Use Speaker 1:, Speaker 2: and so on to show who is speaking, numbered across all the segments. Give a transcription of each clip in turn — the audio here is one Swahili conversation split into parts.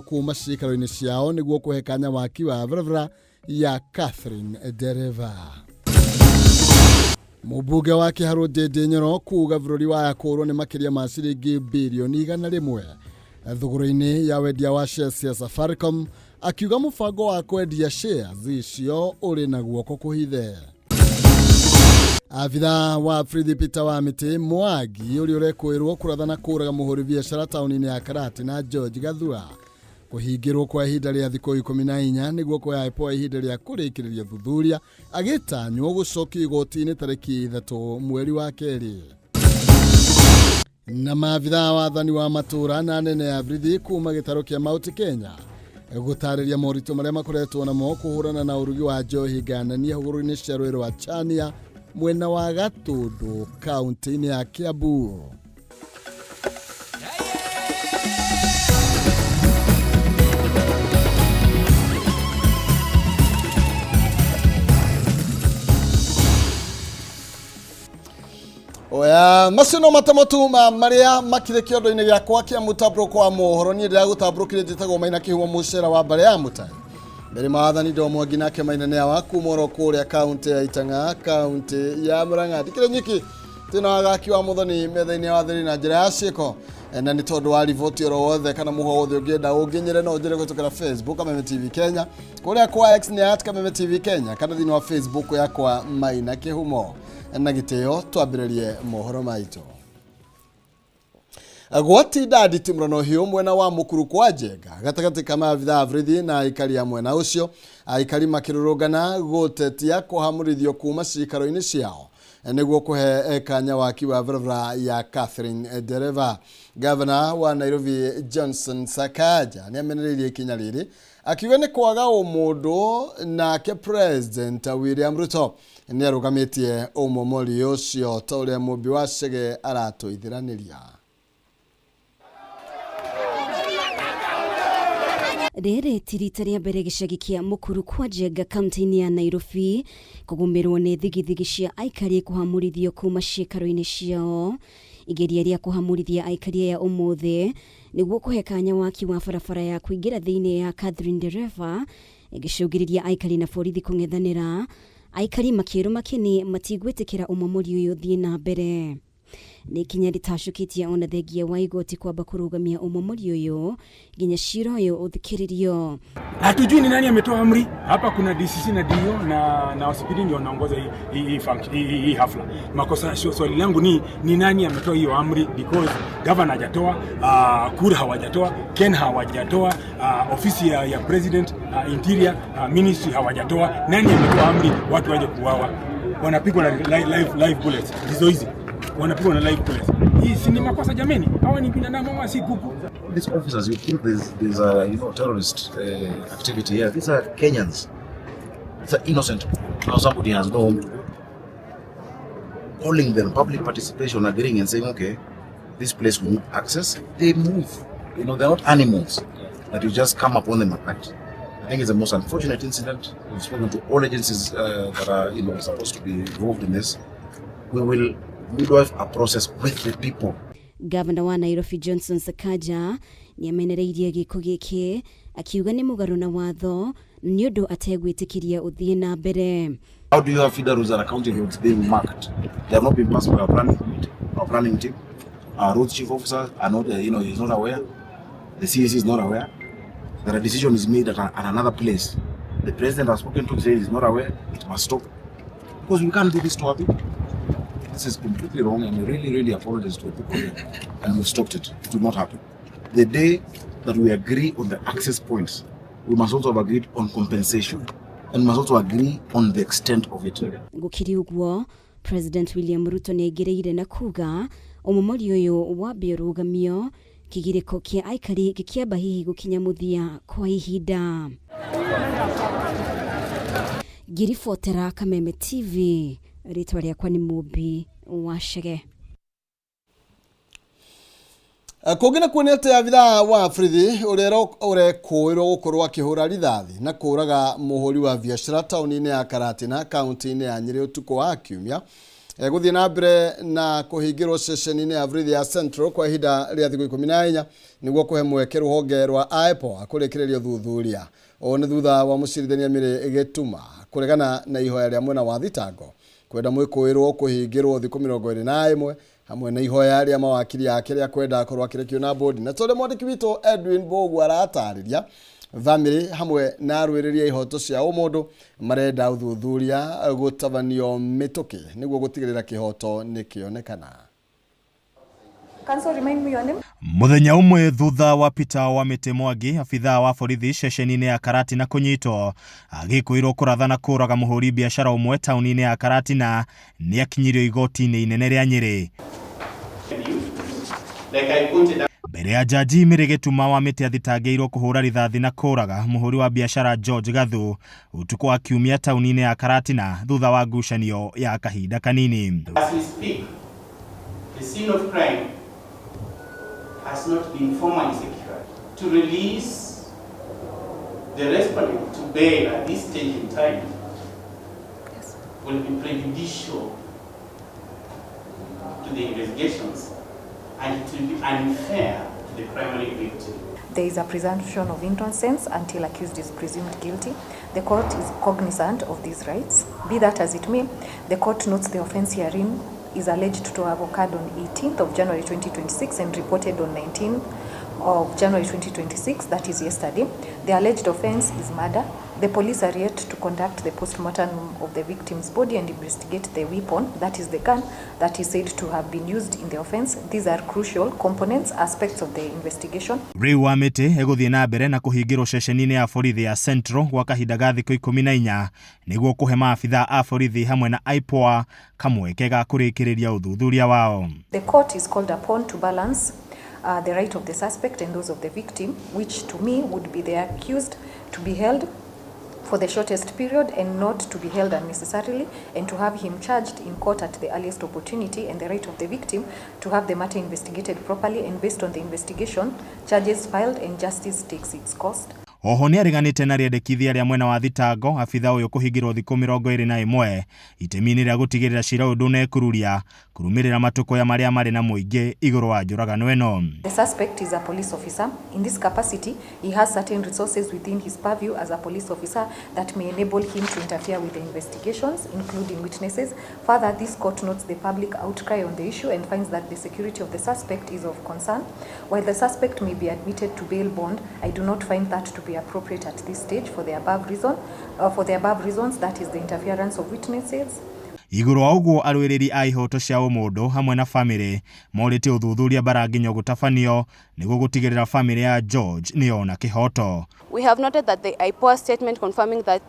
Speaker 1: kuma cikaro-inĩ ciao nĩguo kũhe kanya waki wa barabara ya Catherine Ndereba. Mũmbunge wa Kĩharũ Ndĩndĩ Nyoro kuuga bũrũri wa kũrwo nĩ makĩria ma ciringi bilioni 100 thogora-inĩ ya wendia wa shares cia Safaricom, akiuga mũbango wa kwendia shares icio ũrĩ na guoko kũhithe. Abitha wa Fridi Peter wa Mĩtĩ Mwangi ũrĩa ũrekwĩrwo kũrathana kũraga mũhũri biacara taũni-inĩ ya Karati na George Gathua kũhingĩrwo kwa ihinda rĩa thikũ 14 nĩguo kũyaepo ihinda rĩa kũrĩkĩrĩria thuthuria agĩtanywo gũcokio igoti-inĩ tarĩki 3 mweri wa kerĩ. Na maabitha wa wathani wa matũra na nene ya Fridi kuma gĩtaro kĩa Mount Kenya gũtarĩria moritũ marĩa makoretwo namo kũhũrana na ũrugi wa njohi ngananie hũgũrũ-inĩ cia rũĩ rwa Chania mwena wa Gatũndũ kaunti-inĩ ya Kiambu. Oya masino matamotuma maria makire kiondo-inĩ gĩakwa kĩa mũtabũrũko wa mohoro niĩ ndĩragũtabũrũkire njĩtagwo Maina Kĩhuma mũcera wa mbere ya mũtai. Mbere mawathani Mwangi nake Maina nĩ awaku moro kũrĩa kaunti ya Itang'a, kaunti ya Murang'a. Ndikire nyiki tena wagaki wa muthoni metha-inĩ wa thĩri na njĩra ya ciĩko na nĩ tondũ wa riboti oro wothe kana mũho wothe ũngĩenda ũngĩnyere no njĩre gũtũkĩra Facebook Kameme TV Kenya, kũrĩa kwa X nĩ @Kameme TV Kenya, kana thĩinĩ wa Facebook yakwa Maina Kĩhuma. Na gĩtĩo twambĩrĩrie mohoro maitũ. Gwatinda nditimũrano hiũ mwena wa mũkuru kwa Njenga gatagatĩ ka maabitha Fridi na aikari ya mwena ũcio, aikari makĩrũrũngana gũtetia kũhamũrithio kuma cikaro-inĩ ciao nĩguo kũhe kanya waki wa barabara ya Catherine Ndereba. Gavana wa Nairobi Johnson Sakaja nĩ amenereirie ikinya rĩrĩ akiuga nĩ kwaga ũmũndũ nake President William Ruto nĩ arũgamĩtie ũmomori ũcio ta ũrĩa mũmbi wa Chege aratũithiranĩria.
Speaker 2: Rĩrĩ ti rita rĩa mbere gĩcagi kĩa mũkuru kwa Njenga kaunti-inĩ ya Nairobi kũgũmĩrwo nĩ thigithigi cia aikari kũhamũrithio kuma ciikaro-inĩ ciao. Igeria rĩa kũhamũrithia aikari ya ũmũthĩ nĩguo kũhe kanya waki wa barabara ya kũingĩra thĩinĩ ya Catherine Ndereba ĩgĩcũngĩrĩria aikari na borithi kũng'ethanĩra. Aikari makĩrwo makĩni matigwĩtĩkĩra ũmomori ũyũ thiĩ na mbere. Nĩ ikinya rĩtacũkĩtie ona thengia wa igoti kwamba kũrũgamia ũmomori ũyũ nginya cira ũyũ ũthikĩrĩrio.
Speaker 3: Hatujui ni nani ametoa amri. Hapa kuna DCC na DO na hospitali ndio wanaongoza hii hafla. Makosa swali langu ni nani ametoa hiyo amri, because governor hajatoa, kura hawajatoa, Ken hawajatoa, ofisi ya president, interior ministry hawajatoa. Nani ametoa amri watu waje kuuawa? Wanapigwa na live bullets. Hizo wanapigwa na live bullets. Hii si ni makosa jameni? Hawa ni binadamu ama si kuku?
Speaker 4: These officers, you think there's a terrorist activity here. These are Kenyans. These are innocent. Now somebody has no home. Calling them public participation, agreeing and saying, okay, this place will need access. They move. They're not animals that you just come upon them at night. I think it's the most unfortunate incident. We've spoken to all agencies that are supposed to be involved in this. We will midwife a process with the people.
Speaker 2: Governor wa Nairobi Johnson Sakaja nĩ amenereirie gĩko gĩkĩ akiuga nĩ mũgarũ na watho nĩ ũndũ ategwĩtĩkĩria ũthiĩ na mbere.
Speaker 4: How do you have feeder roads and county roads being marked? They have not been passed by our planning committee, our planning team. Our road chief officer are not, he's not aware. The CAC is not aware. That a decision is made at another place. The president has spoken to say he's not aware. It must stop. Because we can't do this to our people. This is completely wrong, and we really apologize to the people, and we've stopped it. It will not happen. The day that we agree on the access points, we must also have agreed on compensation, and must also agree on the extent of it.
Speaker 2: Gũkĩrĩ ũguo, President William Ruto nĩ aigĩrĩire na kuga ũmomori ũyũ wambe ũrũgamio kĩgirĩko kĩa aikari gĩkĩamba hihi gũkinya mũthia kwa ihinda. Ngiribotera Kameme TV, rĩtwa rĩakwa nĩ Mũmbi wa Chege.
Speaker 1: Kũngĩ na kuonete abitha wa Fridi ũrekũĩrwo gũkorwo akĩhũra rithathi na kũraga mũhũri wa biacara taũni-inĩ ya Karati na kaunti-inĩ ya Nyĩrĩ ũtukũ wa Kiumia guthie na mbere na kuhingirwo ceceni-inĩ ya Borithi ya Central kwa ihinda rĩa thikũ 14 nĩguo kuhe mweke rũhonge rwa IPOA kũrĩkĩrĩria ũthuthuria. O nĩ thutha wa mũcirithania Mĩrĩ Gĩtuma kũregana na ihoya rĩa mwena wa thitango kwenda mwĩkũĩrwo kũhingĩrwo thikũ 21 hamwe na ihoya rĩa mawakiri ake rĩa kwenda korwo akĩrekio na bodi. Na tondũ mwandĩki witũ Edwin Bogu aratarĩria, family hamwe na arũĩrĩria ihoto cia ũmũndũ marenda ũthuthuria gũtabanio mĩtũkĩ nĩguo gũtigĩrĩra kĩhoto nĩ kĩonekana.
Speaker 5: Muthenya umwe thutha wa Peter Wamĩtĩ Mwangi, afithaa wa borithi ceceni-inĩ ya Karatina kũnyitwo agĩkũĩrwo kũrathana kũraga mũhũri biacara ũmwe taũni-inĩ ya Karatina, nĩ akinyirio igoti-inĩ inene rĩa Nyĩrĩ. Mbere ya jaji Mĩrĩ Gĩtuma Wamĩtĩ athitangĩirwo kũhũra rithathi na kũraga mũhũri wa biacara George Gathu ũtukũ wa Kiumia taũni-inĩ ya Karatina thutha wa ngucanio ya kahinda kanini.
Speaker 6: As we speak, the scene of crime has not been formally secured. To release the respondent to bail at this stage in time will be prejudicial to the investigations, and it will be unfair to the primary victim.
Speaker 7: There is a presumption of innocence until accused is presumed guilty. The court is cognizant of these rights. Be that as it may, the court notes the offence herein is alleged to have occurred on 18th of January 2026 and reported on 19th of January 2026, that is yesterday. The alleged offence is murder. The police are yet to conduct the post-mortem of the victim's body and investigate the weapon, that is the gun, that is said to have been used in the offence. These are crucial components, aspects of the investigation.
Speaker 5: Rĩu Wamĩtĩ egũthiĩ na mbere na kũhingĩrwo ceceni-inĩ ya borithi ya Central gwa kahinda ga thikũ 14 nĩguo kũhe maabithaa a borithi hamwe na IPOA kamweke ga kũrĩkĩrĩria ũthuthuria wao.
Speaker 7: The court is called upon to balance the right of the suspect and those of the victim, which to me would be the accused to be held for the shortest period and not to be held unnecessarily, and to have him charged in court at the earliest opportunity, and the right of the victim to have the matter investigated properly and based on the investigation, charges filed and justice takes its course.
Speaker 5: Oho nĩ areganĩte na rĩendekithia rĩa mwena wa thitango abithaa ũyũ kũhingĩrwo thikũ 21 itemi-inĩ rĩa gũtigĩrĩra cira ũyũ ndũnekururia kũrũmĩrĩra matũkũya marĩa marĩ na mũingĩ igũrũ wa njũragano ĩno.
Speaker 7: The suspect is a police officer. In this capacity, he has certain resources within his purview as a police officer that may enable him to interfere with the investigations, including witnesses. Further, this court notes the public outcry on the issue and finds that the security of the suspect is of concern. While the suspect may be admitted to bail bond, I do not find that to be appropriate at this stage for the above reasons, that is the interference of witnesses.
Speaker 5: Igũrũ wa ũguo arũĩrĩri a ihoto cia ũmũndũ hamwe na famĩlĩ morĩte ũthuthuria baranginyo gũtabanio nĩguo gũtigĩrĩra famĩlĩ ya George nĩyona kĩhoto.
Speaker 8: We have noted that the IPOA statement confirming that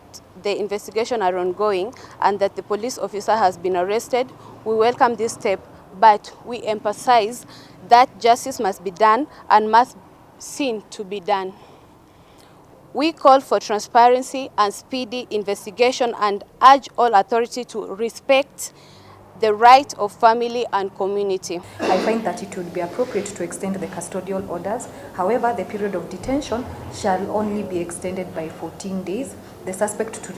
Speaker 8: the investigation are ongoing and that the police officer has been arrested. We welcome this step, but we emphasize that justice must be done and must seen to be done. We call for transparency and speedy investigation and urge all authority to respect the right of family and community.
Speaker 7: I find that it would be appropriate to extend the custodial orders. However, the period of detention shall only be extended by 14 days. The suspect to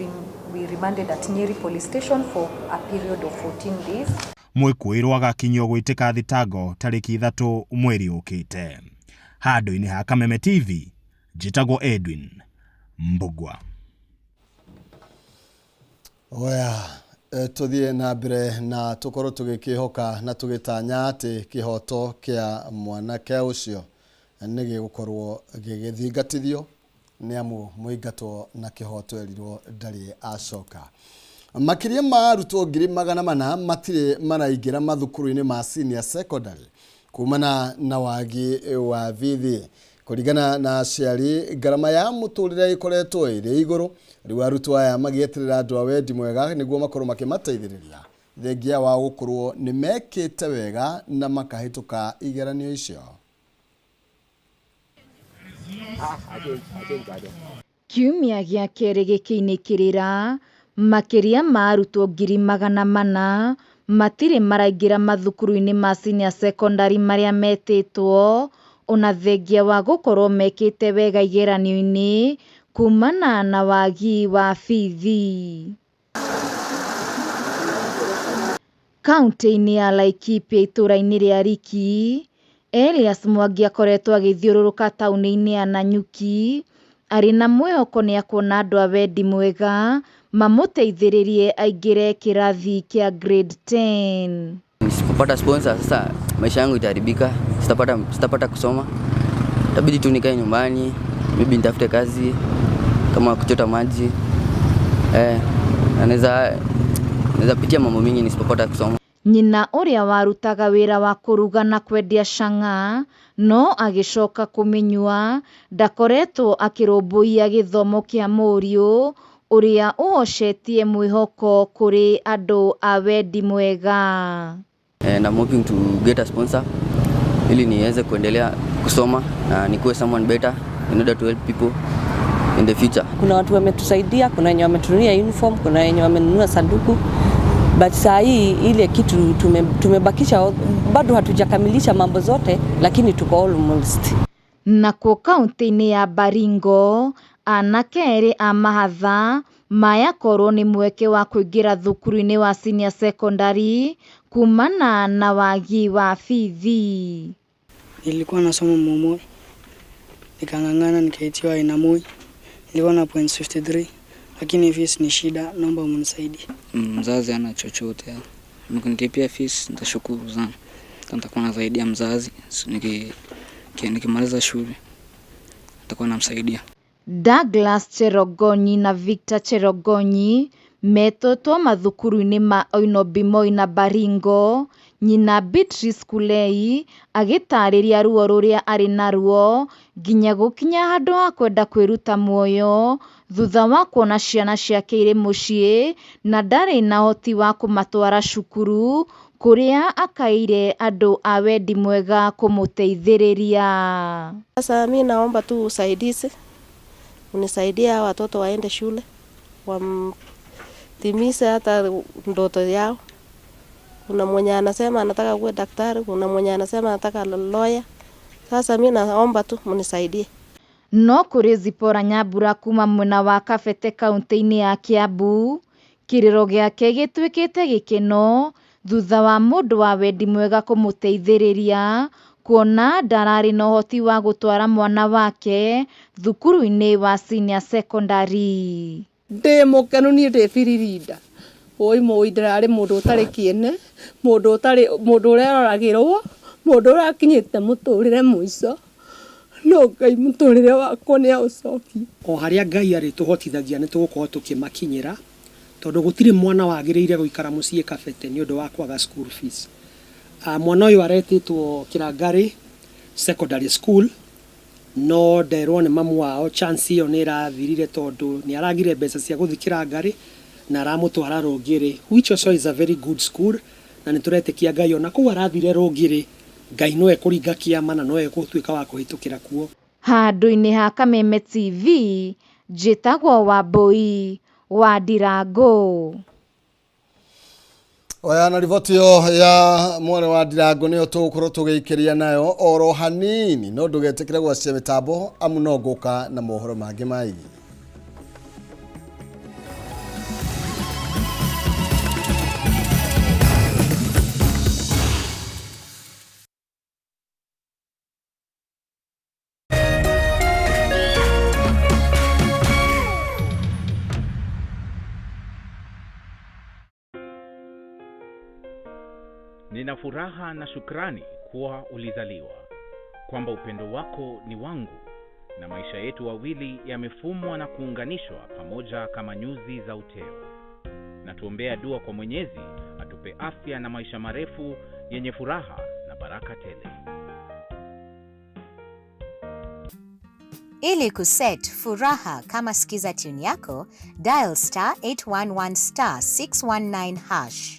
Speaker 7: be remanded at Nyeri police station for a period of 14 days.
Speaker 5: Mwĩkũĩrwo agakinyio gwĩtĩka thitango tarĩki 3 mweri ũkĩte. Handũ-inĩ ha Kameme TV, njĩtagwo Edwin Mbugua.
Speaker 1: Oya, tuthie na mbere na tukorwo tugĩkĩhoka na tũgĩtanya atĩ kĩhoto kĩa mwanake ũcio nĩ gĩgũkorwo gĩgĩthingatithio nĩ amu mũingatwo na kĩhoto erirwo ndarĩ acoka. Makĩria ma arutwo 400,000 matirĩ maraingĩra mathukuru-inĩ ma senior secondary kumana na wagi wa bithi. Kũringana na aciari, ngarama ya mũtũrĩre ĩkoretwo ĩrĩ igũrũ. Rĩu arutwo aya magĩeterera andũ a wendi mwega nĩguo makorwo makĩmateithĩrĩria thengia wa gũkorwo nĩ mekĩte wega na makahĩtũka igeranio icio.
Speaker 9: Kiumia gĩa kerĩ gĩkĩinĩkĩrĩra, makĩria ma arutwo 400,000 matirĩ maraingĩra mathukuru-inĩ ma senior secondary marĩa metĩtwo ona thengia wa gũkorwo mekĩte wega igeranio-inĩ kumana na wagi wa bithi. Kaunti-inĩ ya Laikipia itũra-inĩ rĩa Riki, Elias Mwangi akoretwo agĩthiũrũrũka taũni-inĩ ya Nanyuki arĩ na mwĩhoko nĩ akuona andũ a wendi mwega mamũteithĩrĩrie aingĩre kĩrathi kĩa grade 10.
Speaker 10: Nisipopata sponsor sasa maisha yangu itaharibika, sitapata kusoma. Itabidi tu nikae nyumbani, maybe nitafute kazi kama kuchota maji. Naweza pitia mambo mingi nisipopata kusoma.
Speaker 9: Nyina ũrĩa warutaga wĩra wa kũruga na kwendia cang'a no agĩcoka kũmenyua ndakoretwo akĩrũmbũiya gĩthomo kĩa mũriũ ũrĩa ũhocetie mwĩhoko kũrĩ andũ a wendi mwega.
Speaker 10: And I'm hoping to get a sponsor ili niweze kuendelea kusoma na nikuwe someone better in order to help people in the future.
Speaker 11: Kuna watu wametusaidia, kuna wenye wametununia uniform, kuna wenye wamenunua sanduku. But saa hii ile kitu tumebakisha, bado hatujakamilisha mambo zote, lakini tuko almost.
Speaker 9: Nakuo kaunti-inĩ ya Baringo, anake erĩ a mahatha mayakorwo nĩ mweke wa kũingĩra thukuru-inĩ wa senior secondary kumana na wagi wa bithi.
Speaker 12: Nilikuwa nasoma Momoi, nikang'ang'ana nikaitiwa Inamoi, nilikuwa na points 53, lakini fees ni shida, naomba mnisaidie.
Speaker 13: Mzazi ana chochote, nikunilipia fees nitashukuru sana. Nitakuwa nasaidia mzazi, nikimaliza shule nitakuwa namsaidia.
Speaker 9: Douglas Cherogonyi na Victor Cherogonyi metotwo mathukuru-inĩ ma Oinobimoi na Baringo. Nyina Beatrice Kulei agĩtarĩria ruo rũrĩa arĩ naruo nginya gũkinya handũ ha kwenda kwĩruta muoyo thutha wa kuona ciana ciake irĩ mũciĩ na ndarĩ na hoti wa kũmatwara cukuru kũrĩa akaire andũ a wendi mwega kũmũteithĩrĩria.
Speaker 14: Sasa mimi naomba tu usaidizi, unisaidia watoto waende shule, wamtimize hata ndoto yao. Kuna mwenye anasema anataka kuwa daktari, kuna mwenye anasema anataka lawyer. Sasa mimi naomba tu mnisaidie.
Speaker 9: No kũrĩ Zipora Nyambura kuma mwena wa Kabete kaunti-inĩ ya Kiambu, kĩrĩro gĩake gĩtuĩkĩte gĩkeno thutha wa mũndũ wa wendi mwega kũmũteithĩrĩria kuona ndararĩ na ũhoti wa gũtwara mwana wake thukuru-inĩ wa senior secondary.
Speaker 15: Ndĩ mũkenu niĩ ndĩ biririnda. Moi ndararĩ mũndũ ũtarĩ kĩene, mũndũ ũrĩa ũroragĩrwo, mũndũ ũrakinyĩte mũtũrĩre mũico. No Ngai mũtũrĩre wakwa nĩ aũcokie.
Speaker 16: O harĩa Ngai arĩtũhotithagia nĩ tũgũkorwo tũkĩmakinyĩra, tondũ gũtirĩ mwana wagĩrĩire gũikara mũciĩ Kabete nĩ ũndũ wa kwaga school fees. Mwana ũyũ aretĩtwo Kĩrangari secondary school, no nderwo nĩ mamu wao chance ĩyo nĩ ĩrathirire tondũ nĩ aragire mbeca cia gũthiĩ Kĩrangari na aramũtwara Rũngĩrĩ, which also is a very good school, na nĩ tũretĩkia Ngai ona kũu arathire Rũngĩrĩ, Ngai no ekũringa kĩama na no egũtuĩka wa kũhĩtũkĩra kuo.
Speaker 9: Handũ-inĩ ha Kameme TV, njĩtagwo Wambui wa Ndirango.
Speaker 1: Oya na riboti yo ya mwana wa Ndirango niyo tũgũkorwo tũgĩikĩria nayo oro hanini, no ndũgetĩkĩre gwacia mĩtambo amu no ngũka na mohoro mangĩ maingĩ.
Speaker 17: Nina furaha na shukrani kuwa ulizaliwa, kwamba upendo wako ni wangu, na maisha yetu wawili yamefumwa na kuunganishwa pamoja kama nyuzi za uteo. Na tuombea dua kwa Mwenyezi atupe afya na maisha marefu yenye furaha na baraka tele.
Speaker 18: Ili kuset furaha kama sikiza tune yako, dial *811*619#.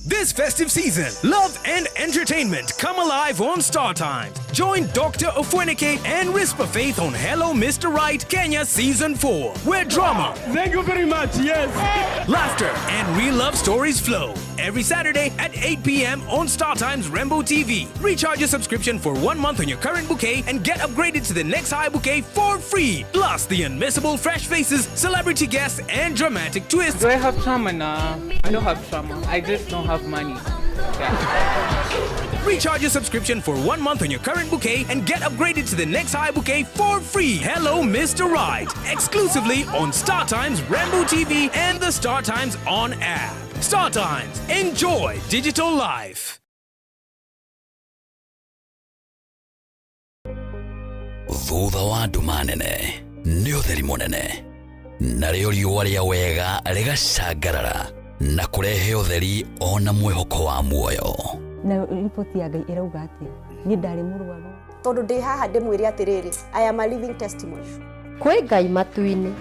Speaker 19: This This festive season, love and entertainment come alive on Star Times. Join Dr. Ofweneke and Rispa Faith on Hello Mr. Right Kenya Season 4, where drama,
Speaker 3: Thank you very much, yes.
Speaker 19: laughter, and real love stories flow. Every Saturday at 8 p.m. on Star Times Rainbow TV. Recharge your subscription for 1 month on your current bouquet and get upgraded to the next high bouquet for free. Plus the unmissable fresh faces, celebrity guests, and dramatic twists.
Speaker 20: Do I have trauma now? I don't have trauma. I just don't have money. Yeah.
Speaker 19: Recharge your subscription for 1 month on your current bouquet and get upgraded to the next high bouquet for free. Hello Mr. Right. Exclusively on Star Times Rainbow TV and the Star Times On app. Star Times. Enjoy digital life.
Speaker 21: Thutha wa nduma nene nĩ ũtheri mũnene, narĩo riũa rĩa wega rĩgacangarara na kũrehe ũtheri ona mwĩhoko wa muoyo.
Speaker 22: Na ripoti ya Ngai ĩrauga atĩa? Niĩ ndarĩ mũrwaru.
Speaker 23: Tondũ ndĩ haha ndĩmwĩre atĩrĩrĩ, I am a living testimony.
Speaker 22: Kwĩ Ngai matu-inĩ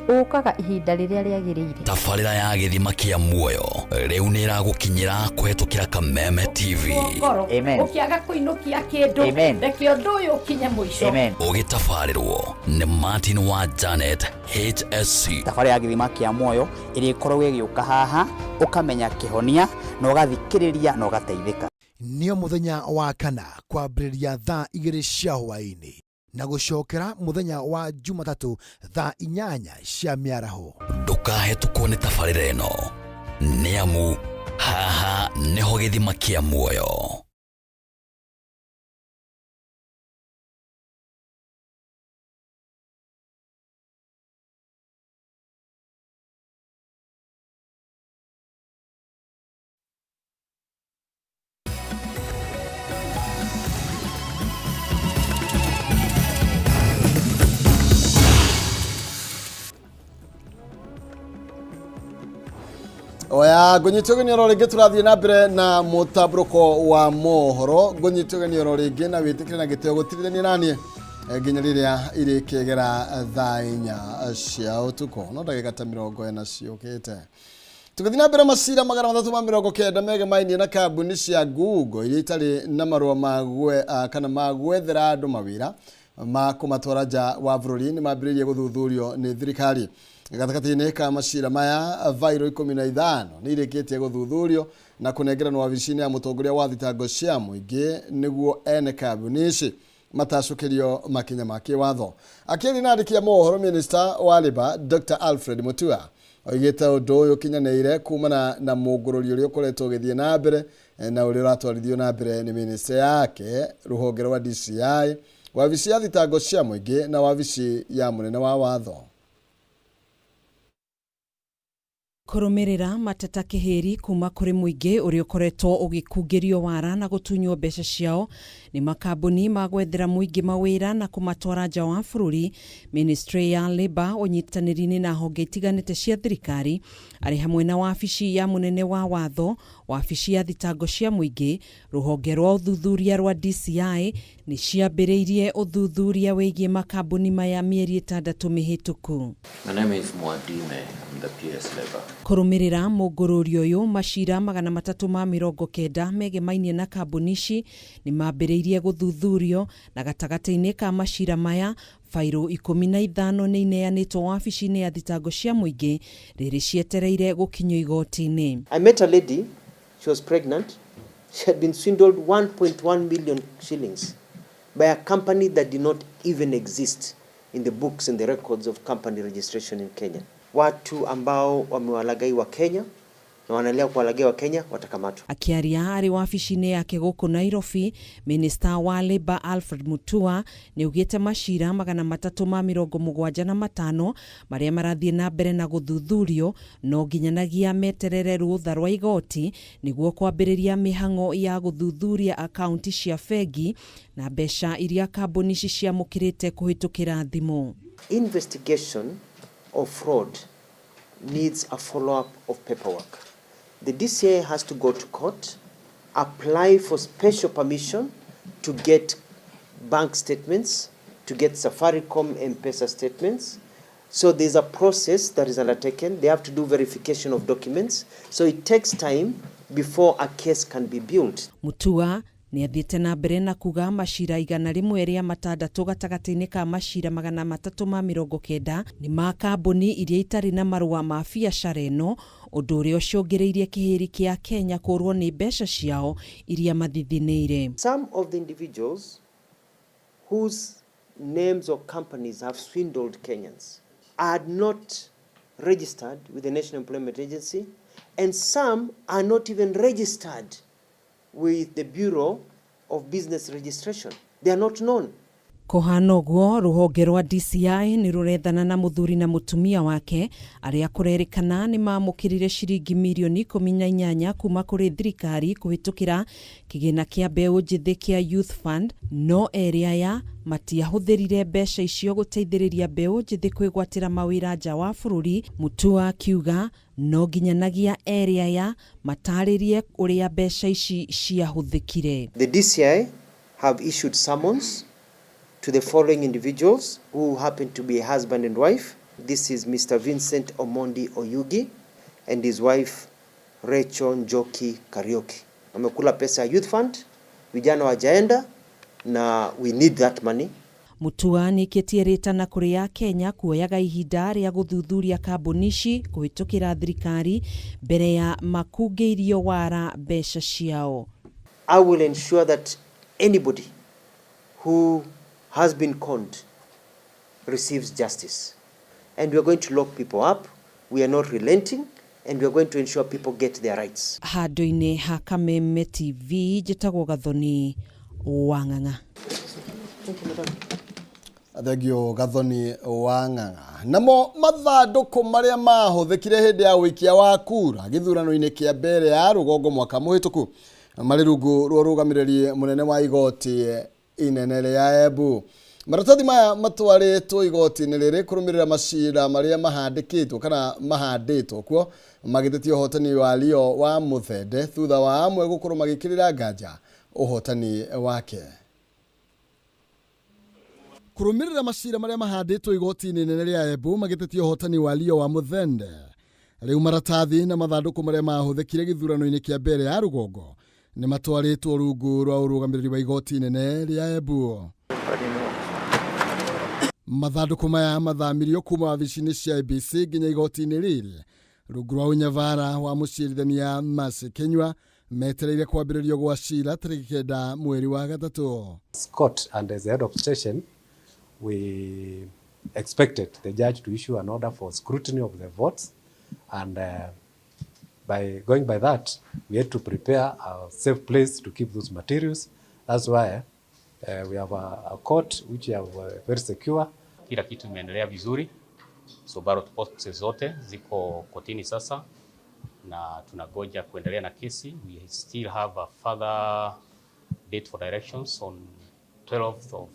Speaker 22: ũkaga ihinda rĩrĩa rĩagĩrĩire.
Speaker 21: Tabarĩra ya gĩthima kĩa muoyo rĩu nĩ ĩragũkinyĩra kũhetũkĩra Kameme TV.
Speaker 22: Amen. Ũkĩaga kũinũkia kĩndũ, reke ũndũ ũyũ ũkinye mũico.
Speaker 21: Amen. Ũgĩtabarĩrwo nĩ Martin wa Janet HSC.
Speaker 24: Tabarĩra ya gĩthima kĩa muoyo ĩrĩa ĩkoragwo ĩgĩũka haha ũkamenya kĩhonia na ũgathikĩrĩria na ũgateithĩka.
Speaker 25: Nĩo mũthenya wa kana kwambĩrĩria thaa 2 cia hwaĩ-inĩ na gũcokera mũthenya wa Jumatatũ thaa 8 cia mĩaraho.
Speaker 21: Ndũkahetũkwo nĩ tabarĩra ĩno nĩ amu haha nĩho gĩthima kĩa muoyo.
Speaker 1: Oya gunyitogeni ro ringi turathie na mbere na mutabruko wa mohoro gunyitogeni ro ringi na witikire na giteo gutirithania nanie nginya riria iri kegera thaa 4 cia utuko no ndagika ta 40 ciukite tugathie na mbere masira 390 mege mainie na kambuni cia Google iria itari na marua magwe kana magwethera andu mawira ma kumatwara nja wa bururi ni mambiririe guthuthurio ni thirikari. Gatakati-inĩ ka macira maya vairo 15 nĩ irĩkĩtie gũthuthurio na kũnengeranwo wabici-inĩ ya mũtongoria wa thitango cia mũingĩ nĩguo ene kambuni ici matacũkĩrio makinya ma kĩwatho. Akĩaria na andĩki a mohoro, Minister wa Labour Dr. Alfred Mutua oigĩte ũndũ ũyũ ũkinyanĩire kumana na mũngũrũrio ũrĩa ũkoretwo ũgĩthiĩ na mbere na ũrĩa ũratwarithio na mbere nĩ minister yake, rũhonge rwa DCI, wabici ya thitango cia mũingĩ na wabici ya mũnene wa watho.
Speaker 26: Kũrũmĩrĩra mateta kĩhĩri kuma kũrĩ mũingĩ ũrĩa ũkoretwo ũgĩkungĩrio wara na gũtunywo mbeca ciao nĩ makambuni magwethera mũingĩ mawĩra na kũmatwara nja wa bũrũri, Ministry ya Labour ũnyitanĩri-inĩ na honge itiganĩte cia thirikari arĩ hamwe na wabici ya mũnene wa watho, wabici ya thitango cia mũingĩ, rũhonge rwa ũthuthuria rwa DCI nĩ ciambĩrĩirie ũthuthuria wĩgiĩ makambuni maya mĩeri 6 mĩhĩtũku.
Speaker 27: My name is Mwadime, I'm the PS Labour.
Speaker 26: Kũrũmĩrĩra mũngũrũrio ũyũ, macira 390 megemainie na kambuni ici nĩ mambĩrĩirie gũthuthurio na gatagatĩ-inĩ ka macira maya fairo 15 nĩ ineanĩtwo wabici-inĩ ya thitango cia mũingĩ rĩrĩ cietereire gũkinyio igoti-inĩ.
Speaker 28: I met a lady, she was pregnant, she had been swindled 1.1 million shillings by a company that did not even exist in the books and the records of company registration in Kenya. Watu ambao wamewalagai wa Kenya na wanaendelea kuwalagai wa Kenya watakamatwa.
Speaker 26: Akiaria arĩ wabici-inĩ yake gũkũ Nairobi, Minister wa Labour Alfred Mutua nĩ ugĩte macira 375 marĩa marathiĩ na mbere na gũthuthurio no nginyanagia meterere rũtha rwa igoti nĩguo kwambĩrĩria mĩhang'o ya gũthuthuria akaunti cia bengi na mbeca iria kambuni ici ciamũkĩrĩte kũhĩtũkĩra thimũ.
Speaker 28: Investigation of fraud needs a follow-up of paperwork. The DCI has to go to court, apply for special permission to get bank statements, to get Safaricom M-Pesa statements. So there's a process that is undertaken. They have to do verification of documents. So it takes time before a case can be built.
Speaker 26: Mutua nĩ athiĩte na mbere na kuga macira 106 gatagatĩ-inĩ ka macira 390 nĩ ma kambuni iria itarĩ na marũa ma biacara ĩno, ũndũ ũrĩa ũcũngĩrĩirie kĩhĩri kĩa Kenya kũrwo nĩ mbeca ciao iria mathithiniire.
Speaker 28: Some of the individuals whose names or companies have swindled Kenyans are not registered with the National Employment Agency, and some are not even registered with the Bureau of Business Registration. They are not known.
Speaker 26: Kũhana ũguo, rũhonge rwa DCI nĩ rũrethana na mũthuri na mũtumia wake arĩa kũrerĩkana nĩ mamũkĩrire ciringi mirioni 18 kuma kũrĩ thirikari kũhĩtũkĩra kĩgĩna kĩa mbeũ njĩthĩ kĩa Youth Fund, no area ya matiahũthĩrire mbeca icio gũteithĩrĩria mbeũ njĩthĩ kwĩgwatĩra mawĩra nja wa bũrũri. Mutua akiuga no nginyanagia area ya matarĩrie ũrĩa mbeca ici ciahũthĩkire.
Speaker 28: The DCI have issued summons to the following individuals who happen to be a husband and wife. This is Mr. Vincent Omondi Oyugi and his wife Rachel Njoki Kariuki. Wamekula pesa ya Youth Fund, vijana wajaenda, na we need that money.
Speaker 26: Mutua nĩ kĩtierĩtana kũrĩ ya Kenya kuoyaga ihinda rĩa gũthuthuria kambuni ici kũhĩtũkĩra thirikari mbere ya makungĩirio wara mbeca ciao.
Speaker 28: I will ensure that anybody who has been conned receives justice. And we are going to lock people up. We are not relenting, and we are going to ensure people get their rights.
Speaker 26: Handũ-inĩ ha Kameme TV, njĩtagwo Gathoni Wang'ang'a.
Speaker 1: Thegio Gathoni Wang'ang'a. Namo mathandũkũ marĩa mahũthĩkire hĩndĩ ya ũikia wa kura gĩthurano-inĩ kĩa mbere ya rũgongo mwaka mũhĩtũku marĩ rungu rwa rũgamĩrĩri mũnene wa igoti inene rĩa Embu. Maratathi maya matwarĩtwo igoti-inĩ rĩrĩ kũrũmĩrĩra macira marĩa mahandĩkĩtwo kana mahandĩtwo kuo magĩtetia ũhotani wa Leo wa Muthende thutha wa amwe gũkorwo magĩkĩrĩra nganja ũhotani wake. Kũrũmĩrĩra macira marĩa mahandĩtwo igoti-inĩ inene rĩa Embu magĩtetia ũhotani wa Leo wa Muthende, rĩu maratathi na mathandũkũ marĩa mahũthĩkire gĩthurano-inĩ kĩa mbere ya rũgongo nĩ matwarĩtwo rungu rwa ũrũgamĩrĩri wa igoti inene rĩa Embu. Mathandũkũ maya mathamirio kuma wabici-inĩ cia IEBC nginya igoti-inĩ rĩrĩ rungu rwa ũnyavara wa mũcirithania Mercy Kinyua metereire kwambĩrĩrio gwa cira tarĩki 9 mweri wa gatatũ.
Speaker 2: Court, and as the head of station, we expected the judge to issue an order for scrutiny of the votes, and by going by that, we had to prepare a safe place to keep those materials. That's why we have a court which are very secure.
Speaker 4: Kila kitu imeendelea vizuri, so ballot boxes zote ziko kotini sasa na tunagoja kuendelea na kesi. We still have a further date for directions on 12th of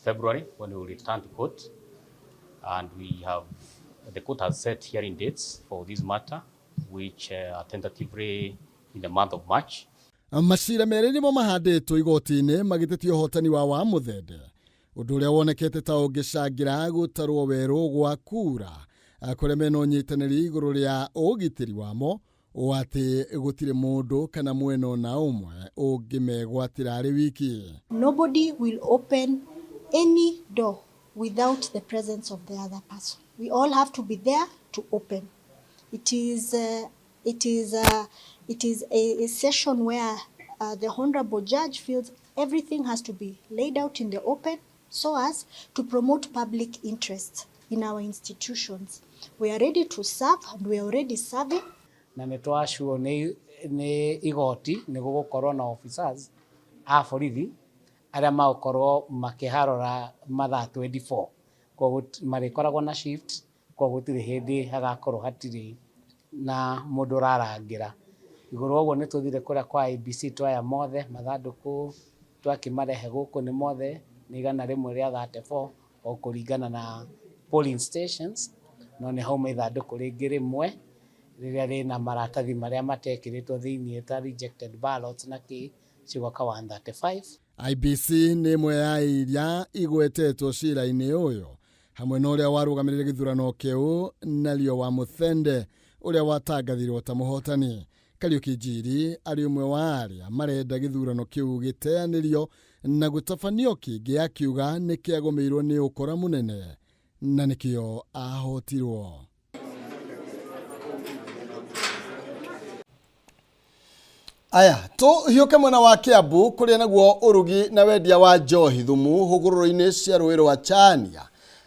Speaker 4: February when we will return to court, and the court has set hearing dates for this matter, which are tentatively in the month of March.
Speaker 1: Macira merĩ nĩmo mahandĩtwo igoti-inĩ magĩtetia ũhotani wa Muthende, ũndũ ũrĩa wonekete ta ũngĩcangĩra gũtarwo werũ gwa kura kũrĩa mena ũnyitanĩri igũrũ rĩa ũgitĩri wamo o atĩ gũtirĩ mũndũ kana mwena ona ũmwe ũngĩmegwatĩra arĩ wiki.
Speaker 23: Nobody will open any door without the presence of the other person. We all have to be there to open. It is a session where the Honorable Judge feels everything has to be laid out in the open so as to promote public interest in our institutions. We are ready to serve, and we are already serving.
Speaker 5: Na nĩtwacwo nĩ igoti nĩ gũgũkorwo na officers a borithi arĩa magũkorwo makĩharora mathaa 24. Koguo marĩkoragwo na shift, koguo gũtirĩ hĩndĩ hagakorwo hatirĩ na mũndũ ũrarangĩra. Igũrũ ũguo nĩ tũthire kũrĩa kwa IEBC twaya mothe mathandũkũ twakĩmarehe gũkũ nĩ mothe nĩ 134 o kũringana na polling stations, no nĩ hauma ithandũkũ rĩngĩ rĩmwe rĩrĩa rĩna maratathi marĩa matekĩrĩtwo thĩinĩ ta rejected ballots na kĩ cigoka 135.
Speaker 1: IEBC nĩ ĩmwe ya iria igwetetwo cira-inĩ ũyũ hamwe na ũrĩa warũgamĩrĩire gĩthurano kĩu na Leo wa Muthende ũrĩa watangathirwo ta mũhotani. Kariuki Njiri ari umwe wa aria marenda githurano kiu giteanirio na gutafanio kingi akiuga ni kiagomeirwo ni ukora munene na nikio ahotirwo. Aya, hiuke mwena wa Kiambu kuria naguo urugi na wendia wa njohi thumu hugururo-ini cia rũĩ rwa Chania.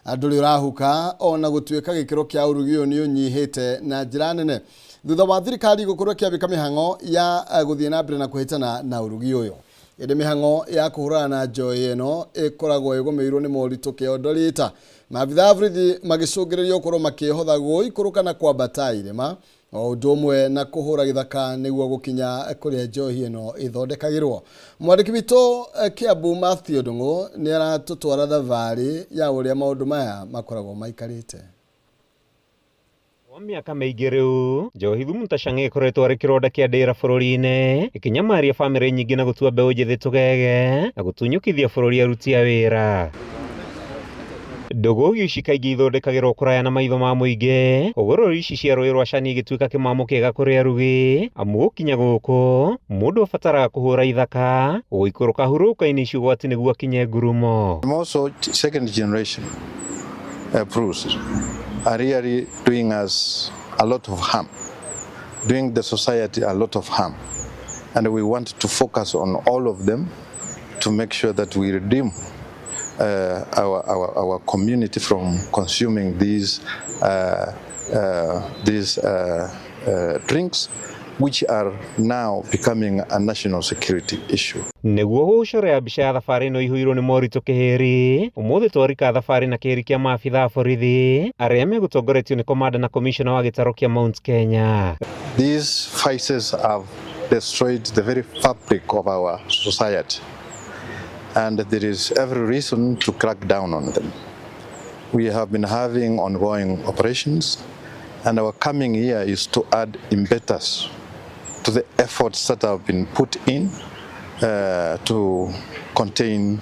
Speaker 1: Andũ rĩrahuka ona gũtuĩka gĩkĩro kĩa urugi ũyũ nĩ ũnyihĩte na njĩra nene. Thutha wa thirikari gũkorwo ĩkĩambĩka mĩhang'o ya gũthiĩ na mbere na kũhĩtana na urugi ũyũ. Ĩndĩ mĩhang'o ya kũhũrana na njohi ĩno ĩkoragwo ĩgũmĩirwo nĩ moritũ kĩondoritha. Maabitha a borithi magĩcũngĩrĩrio gũkorwo makĩhotha gũikũrũka na kwambata irĩma o ũndũ ũmwe na kũhũra gĩthaka nĩguo gũkinya kũrĩa njohi ĩno ĩthondekagĩrwo. Mwandĩki witũ Kiambu Matthew Ndung'u nĩ aratũtwara thabarĩ ya ũrĩa maũndũ maya makoragwo maikarĩte.
Speaker 6: Kwa miaka mĩingĩ rĩu njohi thumu ta Chang'e ĩkoretwo arĩ kĩronda kĩa ndĩra bũrũri-inĩ ĩkĩnyamaria bamĩrĩ nyingĩ na gũtua mbeũ njĩthĩ tũgege na gũtunyũkithia bũrũri aruti a wĩra. Ndogo ici kaingĩ ithondekagĩrwo kũraya na maitho ma mũingĩ, hũgũrũrũ ici cia rũĩ rwa Chania igĩtuĩka kĩmamo kĩega kũrĩ arugi, amu gũkinya gũkũ mũndũ abataraga kũhũra ithaka gũikũrũka hurũka-inĩ ici ũgwati nĩguo akinye ngurumo.
Speaker 7: Also second generation proofs are really doing us a lot of harm, doing the society a lot of harm, and we want to focus on all of them to make sure that we redeem our community from consuming these drinks, which are now becoming a national security issue.
Speaker 6: Nĩguo gũcorea mbica ya thabarĩ ĩno ihũirwo nĩ moritũ kĩhĩri, ũmũthĩ twarika thabarĩ na kĩhĩri kĩa maabitha a borithi arĩa megũtongoretio nĩ komanda na komishona wa gĩtaro kĩa Mount Kenya.
Speaker 7: These vices have destroyed the very fabric of our society, and there is every reason to crack down on them. We have been having ongoing operations, and our coming here is to add impetus to the efforts that have been put in to contain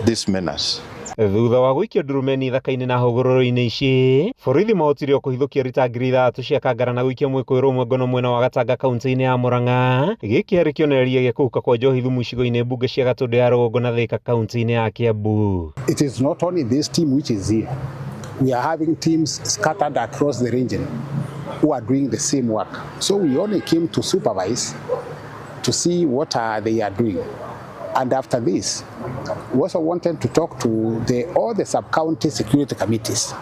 Speaker 7: this menace.
Speaker 6: Thutha wa gũikio ndurumeni thaka-inĩ na hũgũrũrũ-inĩ ici, borithi mahotire kũhithũkia rita ngiri 3 cia kangara na gũikia mwĩkũĩrwo ũmwe ngono mwena wa Gatanga kaunti-inĩ ya Murang'a. Gĩkĩ arĩ kĩonereria gĩa kũhuka kwa njohi thumu icigo-inĩ mbunge cia Gatũndũ ya rũgongo na Thika kaunti-inĩ ya Kiambu.
Speaker 8: It is not only this team which is here. We are having teams scattered across the region who are doing the same work. So we only came to supervise to see what they are doing. And after this, we also wanted to talk to all the sub-county security committees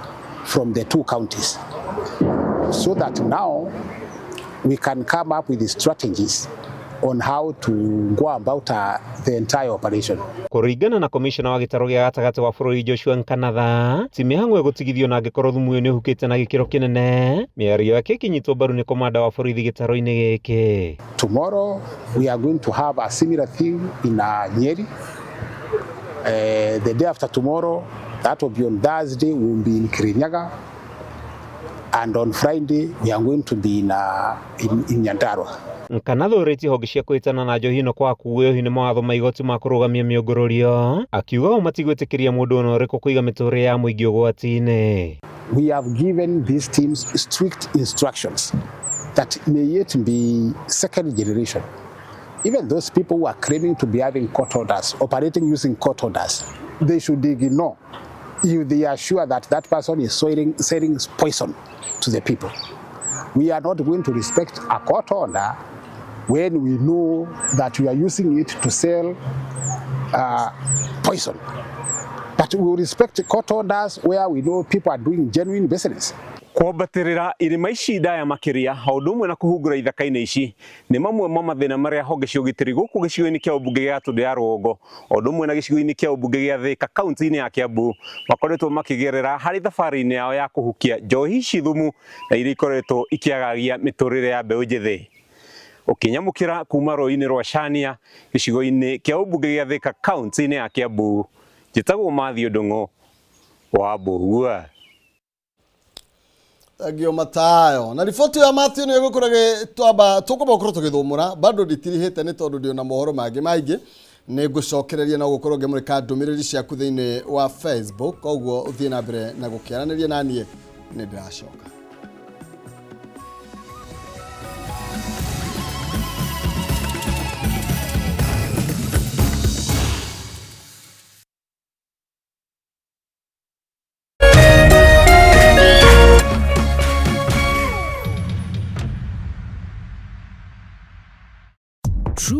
Speaker 8: from the 2 counties, so that now we can come up with the strategies on how to go about the entire operation.
Speaker 6: Kũringana na komishona wa gĩtaro gĩa gatagatĩ wa bũrũri Joshua Nkanatha, ti mĩhang'o ĩgũtigithio na angĩkorwo thumu ũyũ nĩ ũhukĩte na gĩkĩro kĩnene, mĩario yake ĩkĩnyitwo mbaru nĩ komanda wa borithi gĩtaro-inĩ gĩkĩ.
Speaker 8: Tomorrow we are going to have a similar thing in Nyeri. The day after tomorrow, that will be on Thursday, we will be in Kirinyaga, and on Friday we are going to be in Nyandarua.
Speaker 6: Nkanatha ũrĩtie honge cia kũhĩtana na njohi ĩno kwa kuoyohi nĩ mawatho ma igoti ma kũrũgamia mĩũngũrũrio, akiuga o matigwĩtĩkĩria mũndũ ona ũrĩkũ kũiga mĩtũrĩre ya mũingĩ ũgwati-inĩ.
Speaker 8: We have given these teams strict instructions that may yet be second generation. Even those people who are claiming to be having court orders, operating using court orders, they should ignore if they are sure that that person is selling poison to the people. We are not going to respect a court order when we know that we are using it to sell poison. But we will respect court orders where we know people are doing genuine business.
Speaker 6: Kwambatĩrĩra irĩma ici ndaya makĩria o ũndũ ũmwe na kũhungũra ithaka-inĩ ici nĩ mamwe ma mathĩna marĩa honge cia ũgitĩri gũkũ gĩcigo-inĩ kĩa ũmbunge gĩa Gatũndũ ya rũgongo o ũndũ ũmwe na gĩcigo-inĩ kĩa ũmbunge gĩa Thika kaunti-inĩ ya Kiambu makoretwo makĩgerera harĩ thabarĩ-inĩ yao ya kũhukia njohi ici thumu na iria ikoretwo ikĩagagia mĩtũrĩre ya mbeũ njĩthĩ. Ũkĩnyamũkĩra kuma rũĩ-inĩ rwa Chania gĩcigo-inĩ kĩa ũmbunge gĩa Thika kaunti-inĩ ya Kiambu, njĩtagwo Matthew Ndung'u wa Mbũgua.
Speaker 1: Agio matayo na riboti ya Matthew nĩ gũkorage tũkũba gũkorwo tũgĩthũmũra bado nditirihĩte nĩ tondũ ndio na mohoro mangĩ maingĩ nĩ ngũcokereria na gũkorwo ngĩmũrĩka ndũmĩrĩri ciaku thĩinĩ wa Facebook, koguo ũthiĩ na mbere na gũkĩaranĩria naniĩ nĩ ndĩracoka.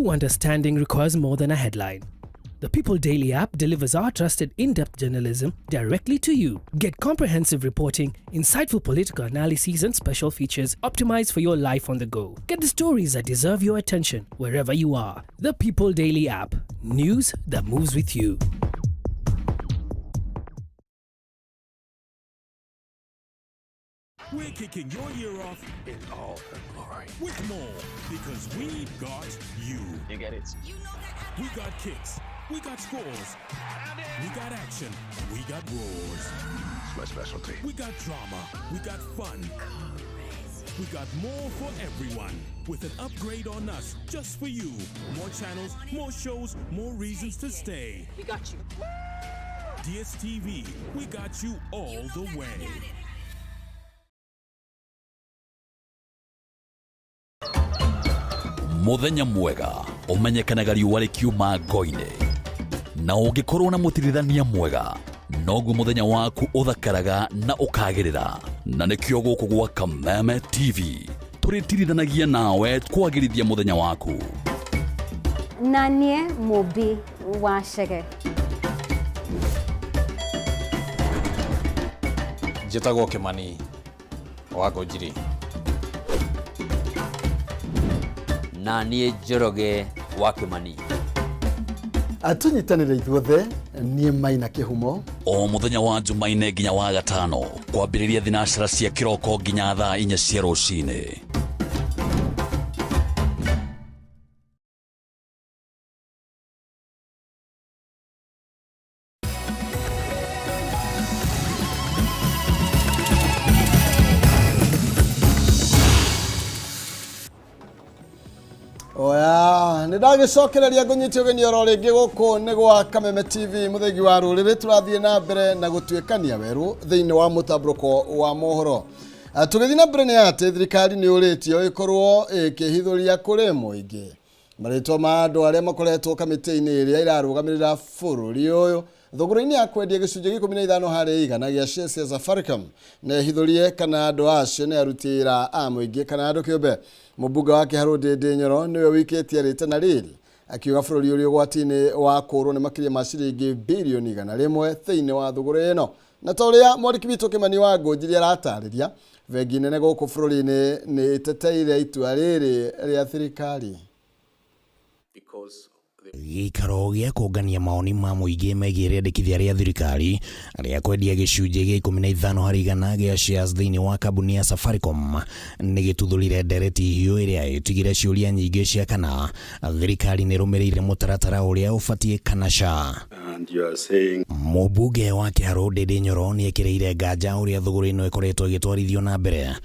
Speaker 9: True understanding requires more than a headline. The People Daily app delivers our trusted in-depth journalism directly to you. Get comprehensive reporting, insightful political analyses and special features optimized for your life on the go. Get the stories that deserve your attention wherever you are. The People Daily app. News that moves with you.
Speaker 10: We're kicking your year off in all her glory with more because we've got you. You get it? We got kicks, we got scores, we got action, we got roars. It's my specialty. We got drama, we got fun. We got more for everyone with an upgrade on us just for you. More channels, more shows, more reasons to stay.
Speaker 22: We got you.
Speaker 10: DSTV, we got you all the way.
Speaker 21: Muthenya mwega umenyekanaga riũa rĩkiuma ngo-inĩ na ũngĩkorwo na mũtirithania mwega noguo muthenya waku ũthakaraga na ũkagĩrĩra na nĩkĩo gũkũ gwa Kameme TV tũrĩtirithanagia nawe kwagĩrithia muthenya waku
Speaker 11: na niĩ mũmbi wa Chege.
Speaker 12: Njĩtagwo Kĩmani wa Ngũnjiri.
Speaker 13: Na niĩ Njoroge wa Kĩmani.
Speaker 1: Atunyitanĩre ithuothe niĩ Maina Kĩhumo.
Speaker 21: O muthenya wa Jumaine nginya wa Gatano kwambĩrĩria thinacara cia kĩroko nginya thaa 4 cia rũcinĩ.
Speaker 1: Oya, nĩndagĩcokereria ngũnyitio ũgeni oro rĩngĩ gũkũ nĩ gwa Kameme TV mũthegi wa rũrĩrĩ tũrathiĩ na mbere na gũtuĩkania werũ thĩinĩ wa mũtambũrũko wa mohoro. Tũgĩthiĩ na mbere nĩ atĩ thirikari nĩ ũrĩtio ĩkorwo ĩkĩhithũria kũrĩ mũingĩ marĩtwa ma andũ arĩa makoretwo kamĩtĩ-inĩ ĩrĩa irarũgamĩrĩra bũrũri ũyũ thogora-inĩ ya kwendia gĩcunjĩ 15 harĩ igana gĩa shares cia Safaricom na ihithũrie kana andũ acio nĩ aruti wĩra a mũingĩ kana andũ kĩũmbe. Mũmbunge wa Kĩharũ Ndĩndĩ Nyoro nĩwe wikĩtie rĩtana rĩrĩ akiuga bũrũri ũrĩ ũgwati-inĩ wa kũrwo nĩ makĩria ma ciringi birioni 100 thĩinĩ wa thogora ĩno. Na ta ũrĩa mwandĩki witũ Kĩmani wa Ngũnjiri aratarĩria, bengi nene gũkũ bũrũri-inĩ nĩ ĩteteire itua rĩrĩ rĩa thirikari.
Speaker 25: Gĩikaro gĩa kũngania maoni ma mũingĩ megiĩ rĩandĩkithia rĩa thirikari rĩa kwendia gĩcunjĩ gĩa 15 harĩ igana gĩa shares thĩinĩ wa kambuni ya Safaricom nĩ gĩtuthũrire ndereti hiũ ĩrĩa ĩtigire ciũria nyingĩ cia kana thirikari nĩ rũmĩrĩire mũtaratara ũrĩa ũbatiĩ kana ca. Mũmbunge wa Kĩharũ Ndĩndĩ Nyoro nĩ ekĩrĩire nganja ũrĩa thogora ĩno ĩkoretwo ĩgĩtwarithio na mbere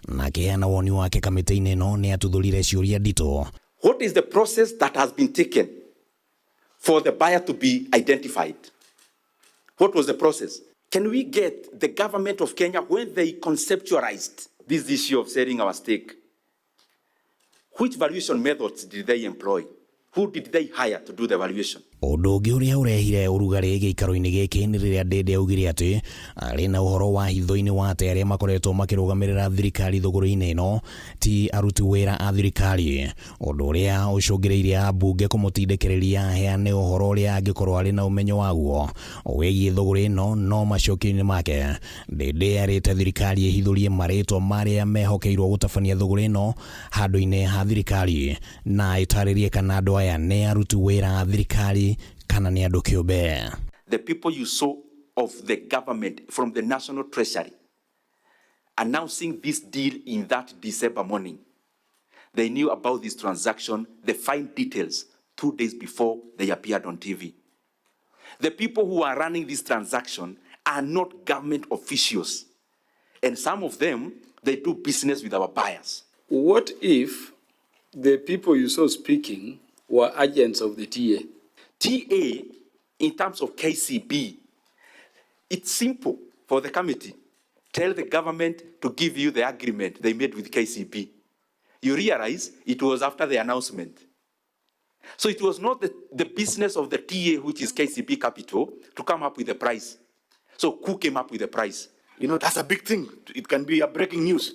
Speaker 25: na akĩheana woni wake kamĩtĩ-inĩ ĩno nĩ atuthũrire ciũria nditũ.
Speaker 14: What is the process that has been taken for the buyer to be identified? What was the process? Can we get the government of Kenya, when they conceptualized this issue of selling our stake, which valuation methods did they employ? Who did they hire to do the valuation?
Speaker 25: Ũndũ ũngĩ ũrĩa ũrehire ũrugarĩ gĩikaro-inĩ gĩkĩ nĩ rĩrĩa Ndĩndĩ augire atĩ arĩ na ũhoro wa hitho-inĩ wa atĩ arĩa makoretwo makĩrũgamĩrĩra thirikari thogora-inĩ ĩno ti aruti wĩra a thirikari, ũndũ ũrĩa ũcũngĩrĩirie ambunge kũmũtindĩkĩrĩria aheane ũhoro ũrĩa angĩkorwo arĩ na ũmenyo waguo wĩgiĩ thogora ĩno no macokio-inĩ make. Ndĩndĩ arĩte thirikari ĩhithũrie marĩtwa marĩa mehokeirwo gũtabania thogora ĩno handũ-inĩ ha thirikari na ĩtarĩrie kana andũ aya nĩ aruti wĩra a thirikari kana nĩ andũ kĩũmbe.
Speaker 14: The people you saw of the government from the National Treasury announcing this deal in that December morning, they knew about this transaction, the fine details, 2 days before they appeared on TV. The people who are running this transaction are not government officials, and some of them, they do business with our buyers.
Speaker 15: What if the people you saw speaking were agents of the TA?
Speaker 14: TA, in terms of KCB, it's simple for the committee. Tell the government to give you the agreement they made with KCB. You realize it was after the announcement. So it was not the business of the TA, which is KCB Capital, to come up with the price. So who came up with the price?
Speaker 16: You know, that's a big thing. It can be a breaking news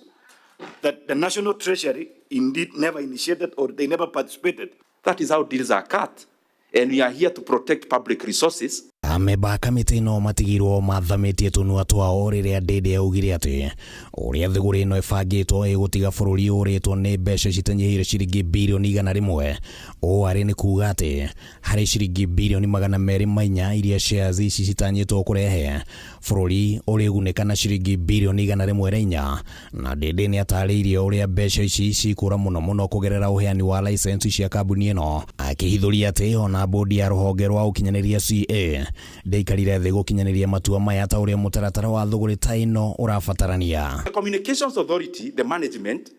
Speaker 16: that the National Treasury indeed never initiated or they never participated.
Speaker 14: That is how deals are cut. And we are here to protect public resources.
Speaker 25: Ameba kamiti no matigirwo mathamitie tunua twao riria Ndindi augire ati uria thiguri ino ibangitwo igutiga bururi uritwo ni mbeca citanyihire ciringi bilioni 100 o ari ni kuga ati hari ciringi bilioni 204 iria shares ici citanyitwo kurehe bururi uri guneka na ciringi bilioni 104 na Ndindi ni atariirie uria mbeca ici cikura muno kugerera uheani wa license cia kambuni ino akihithuria ati ona bodi ya ruhonge rwa ukinyaniria CA ndeikarire thĩ gũkinyanĩria matua maya ta ũrĩa mũtaratara wa thũgũrĩ ta ĩno ũrabatarania.
Speaker 14: The Communications Authority, the management,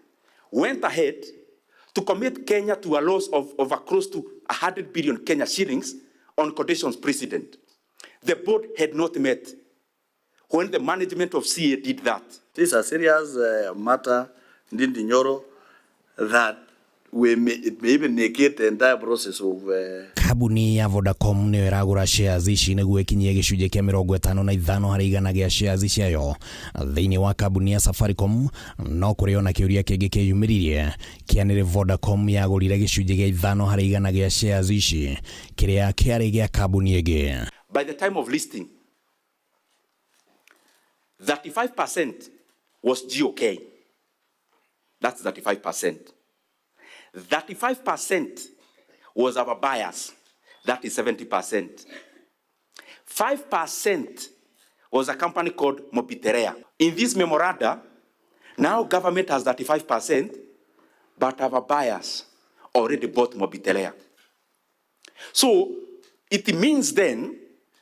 Speaker 14: went ahead to commit Kenya to a loss of close to 100 billion Kenya shillings on conditions precedent. The board had not met when the management of CA did that.
Speaker 3: This is a serious matter, Ndindi Nyoro, that it may even negate the entire process of
Speaker 25: Kabuni ya Vodacom nĩyo ĩragũra shares ici nĩguo ĩkinyie gĩcunjĩ kĩa 55 harĩ igana gĩa shares ciayo thĩinĩ wa kabuni ya Safaricom, no kũrĩ ona kĩũria kĩngĩ kĩyumĩririe kĩanĩrĩ Vodacom yagũrire gĩcunjĩ gĩa 5 harĩ igana gĩa shares ici kĩrĩa kĩarĩ gĩa kabuni ĩngĩ.
Speaker 14: By the time of listing, 35% was GOK. That's 35%. 35% was our buyers. That is 70%. 5% was a company called Mobiterea. In this memoranda, now government has 35%, but our buyers already bought Mobiterea. So it means then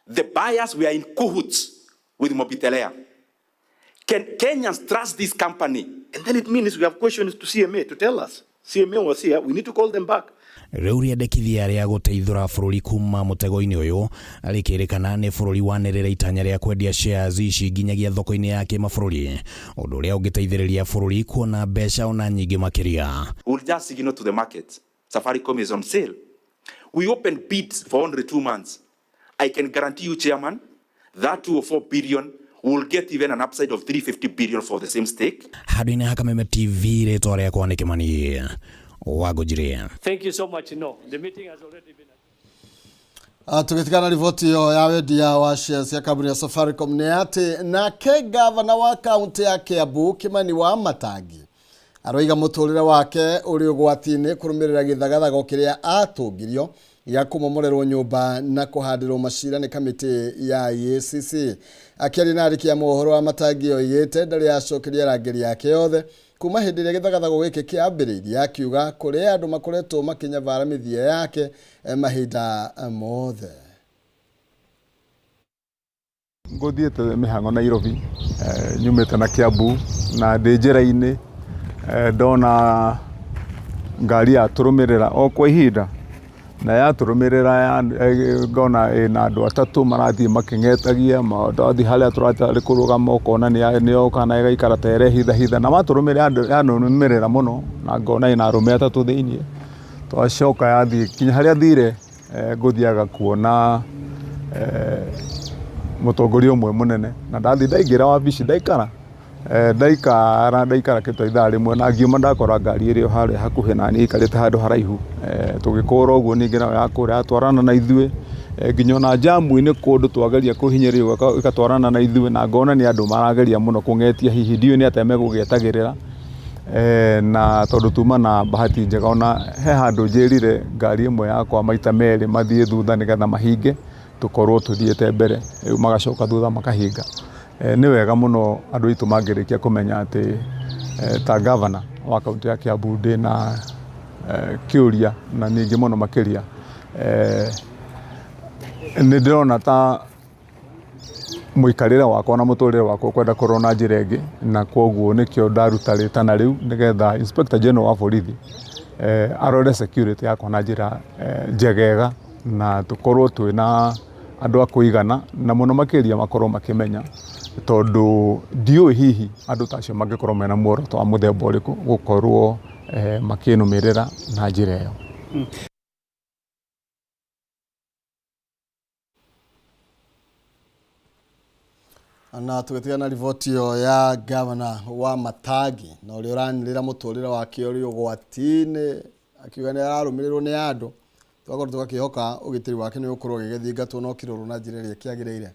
Speaker 14: the buyers were in cahoots with Mobiterea. Can Kenyans trust this company?
Speaker 16: And then it means we have questions to CMA to tell us. CMA was here, we need to call them back.
Speaker 25: Rĩu rĩendekithia rĩa gũteithũra bũrũri kuma mũtego-inĩ ũyũ rĩkĩrĩkana nĩ bũrũri wanĩrĩra itanya rĩa kwendia shares ici nginyagia thoko-inĩ ya kĩmabũrũri, ũndũ ũrĩa ũngĩteithĩrĩria bũrũri kuona mbeca ona nyingĩ makĩria.
Speaker 14: We'll just signal to the market. Safaricom is on sale. We opened bids for only 2 months. I can guarantee you, Chairman, that 2 or 4 billion will get even an upside of 350 billion for the same stake.
Speaker 25: Handũ-inĩ ha Kameme TV rĩtwa rĩakwa nĩ Kĩmani Wangũnjĩrĩ.
Speaker 17: Thank you so much. No, the meeting has already been.
Speaker 1: Tukitikana riboti yo ya wendia wa shares ya kabuni ya Safaricom ni ati nake gavana wa kaunti ya Kiambu Kimani Wamatangi aroiga muturire wake uri ugwati-ini kurumirira githagathago kiria atungirio ya kumomorerwo nyumba na kuhandirwo macira ni kamiti ya EACC. Akiari na ariki ya mohoro wa Matangi oigite ndari acokeria rangeri yake yothe kuma hindi ria githagathago giki kiambiriria akiuga kuri andu makoretwo makinya varamithia yake mahinda mothe.
Speaker 18: Ngothiete mihango Nairobi nyumite na Kiambu na ndi njira-ini ndona ngari ya turumirira o kwa ihinda na ya turumirira ngona ina andu atatu marathie making'etagia mathi haria turatari kurugama ukona ni okana igaikara tere hitha na maturumirira yanumirira muno na ngona ina arume atatu thiini twacoka yathie kinya haria thire nguthiaga kuona mutongoria umwe munene na ndathi ndaingira wabici ndaikara ndaikara kitu ithaa rimwe na ngiuma ndakora ngari irio haria hakuhi na ni ikarite handu haraihu tugikora uguo ningi nayo yakura atwarana na ithuĩ nginya na jamu-ini kundu twageria kuhinyerio ikatwarana na ithuĩ na ngona ni andu marageria muno kung'etia hihi ndiũ ni ateme gugietagirira na tondu tuma na bahati njega ona he handu njirire ngari imwe yakwa maita meri mathie thutha nigetha mahinge tukorwo tuthiete mbere riu magacoka thutha makahinga. Ni wega muno andu itu mangirikia kumenya ati ta governor wa kaunti ya Kiambu ndi na kiuria na ningi muno makiria ni ndirona ta muikarire wakwa na muturire wakwa kwenda korona njira ingi na koguo nikio ndaruta ritana riu nigetha Inspector General wa borithi arore security yakwa na njira njegega na tukorwo twina andu a kuigana na muno makiria makorwo makimenya tondu ndiũ hihi andu tacio mangikorwo mena muoroto wa muthemba ũrĩkũ gukorwo makinumirira na njira iyo.
Speaker 1: Na tugetigana riboti yo ya gavana wa Matangi na uri uranirira muturire wake uri ugwati-ini akiuga nĩ ararumirĩrwo nĩ andũ twakorwo tugakihoka ugitiri wake nĩ ukorwo gĩgĩthingatwo no kiroro na njĩra ĩrĩa kĩagĩrĩire.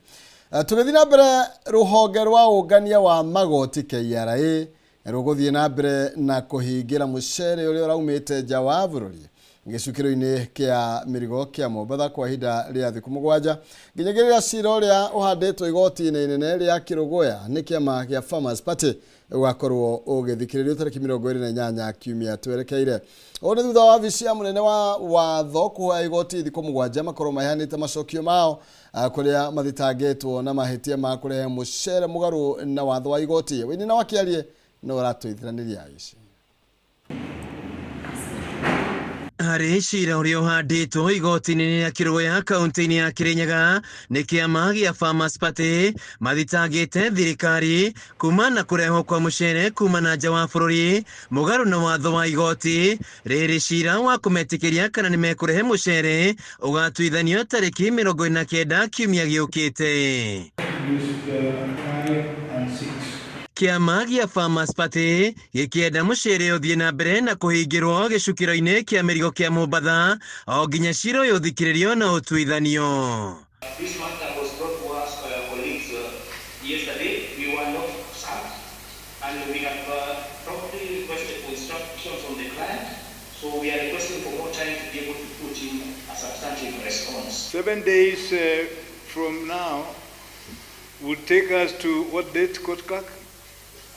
Speaker 1: Tũgĩthiĩ na mbere, rũhonge rwa ũngania wa magoti KRA rũgũthiĩ na mbere na kũhingĩra mũcere ũrĩa ũraumĩte nja wa bũrũri gĩcukĩro-inĩ kĩa mĩrigo kĩa Mombatha kwa ihinda rĩa thikũ 7 nginyagĩrĩra cira ũrĩa ũhandĩtwo igoti-inĩ inene rĩa Kĩrũgũya nĩ kĩama gĩa Farmers Party ũgakorwo ũgĩthikĩrĩrio tarĩki 28 kiumia twerekeire. Ũrĩ thutha wa wabici ya mũnene wa watho kuoya igoti thikũ 7 makorwo maheanĩte macokio mao kũrĩa mathitangĩtwo na mahĩtia ma kũrehe mũcere mũgarũ na watho wa igoti. Wĩnina wa Kĩarie no ũratũithiranĩria ici.
Speaker 2: Harĩ cira ũrĩa ũhandĩtwo igoti-inĩ rĩa Kĩrũgũya kaunti-inĩ ya Kĩrĩnyaga nĩ kĩama gĩa Farmers Party mathitangĩte thirikari kuma na kũrehwo kwa mũcere kuma na nja wa bũrũri mũgarũ na watho wa igoti. Rĩrĩ cira wa kũmetĩkĩria kana nĩ mekũrehe mũcere ũgatuithanio tarĩki 29 kiumia gĩũkĩte. Kĩama gĩa Farmers Party gĩkĩenda mũcere ũthiĩ na mbere na kũhingĩrwo gĩcukĩro-inĩ kĩa mĩrigo kĩa Mombatha o nginya cira ũyũ ũthikĩrĩrio na ũtuithanio.
Speaker 4: This matter was brought to us by our colleagues yesterday. We were not served and we have properly requested for instructions from the client. So we are requesting for more time to be able to put in a substantive response.
Speaker 19: 7 days from now would take us to what date, Court Clerk?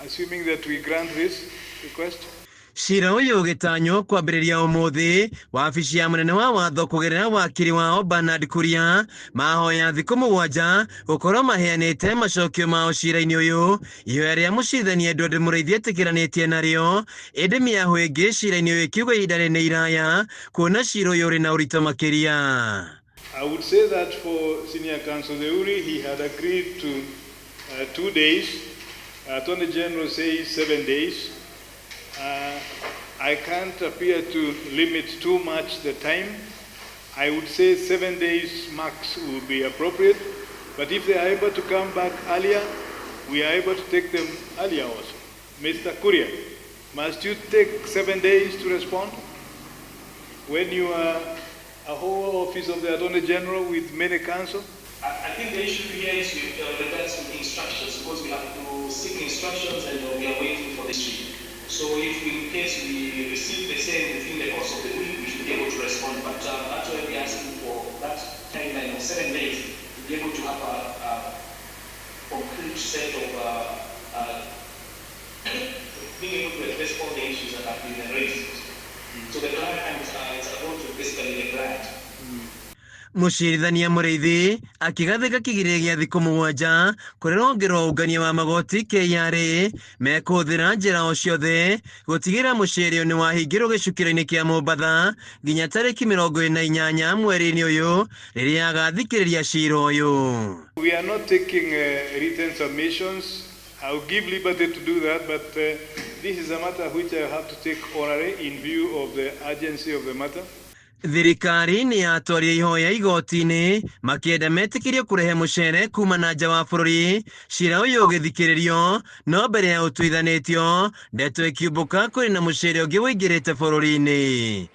Speaker 19: Assuming that we grant this request.
Speaker 2: Cira ũyũ ũgĩtanywo kwambĩrĩria ũmũthĩ, wabici ya mũnene wa watho kũgerera wakiri wao Bernard Kuria mahoya thikũ 7 gũkorwo maheanĩte macokio mao cira-inĩ ũyũ, ihoya rĩa mũcirithania Edward Mũrĩithi etĩkĩranĩtie narĩo, ĩndĩ mĩahũ ĩngĩ cira-inĩ ũyũ ĩkiuga ihinda nĩ iraya kuona cira ũyũ ũrĩ na ũritũ makĩria.
Speaker 19: I would say that for Senior Counsel Theuri, he had agreed to 2 days. Attorney General says 7 days. I can't appear to limit too much the time. I would say 7 days max would be appropriate. But if they are able to come back earlier, we are able to take them earlier also. Mr. Kuria, must you take 7 days to respond? When you are a whole office of the Attorney General with many counsel?
Speaker 4: I think the issue here is with regards to instructions, because we have to seek instructions and we are waiting for this week. So if in case we receive the same within the course of the week, we should be able to respond. But that's why we are asking for that timeline of 7 days to be able to have a complete set of being able to address all the issues that have been raised. So the client is about to basically the client.
Speaker 2: Mũcirithania Mũrĩithi akigathĩka kĩgirĩrĩria gĩa thikũ 7 kũrĩ rũhonge rwa ũngania wa magoti KRA mekũhũthĩra njĩra o ciothe gũtigĩrĩra mũcere nĩ wahingĩrwo gĩcukĩro-inĩ kĩa Mombatha nginya tarĩki 28 mweri-inĩ ũyũ rĩrĩa agathikĩrĩria cira ũyũ.
Speaker 19: We are not taking written submissions. I will give liberty to do that, but this is a matter which I have to take orally in view of the urgency of the matter.
Speaker 2: Thirikari nĩ yatwaria ihoya igoti-inĩ makĩenda metĩkĩrio kũrehe mũcere kuma na nja wa bũrũri, cira ũyũ ũgĩthikĩrĩrio no mbere ya ũtuithanĩtio ndeto ĩkiumbũka kũrĩ na mũcere ũngĩ wĩingĩrĩte bũrũri-inĩ.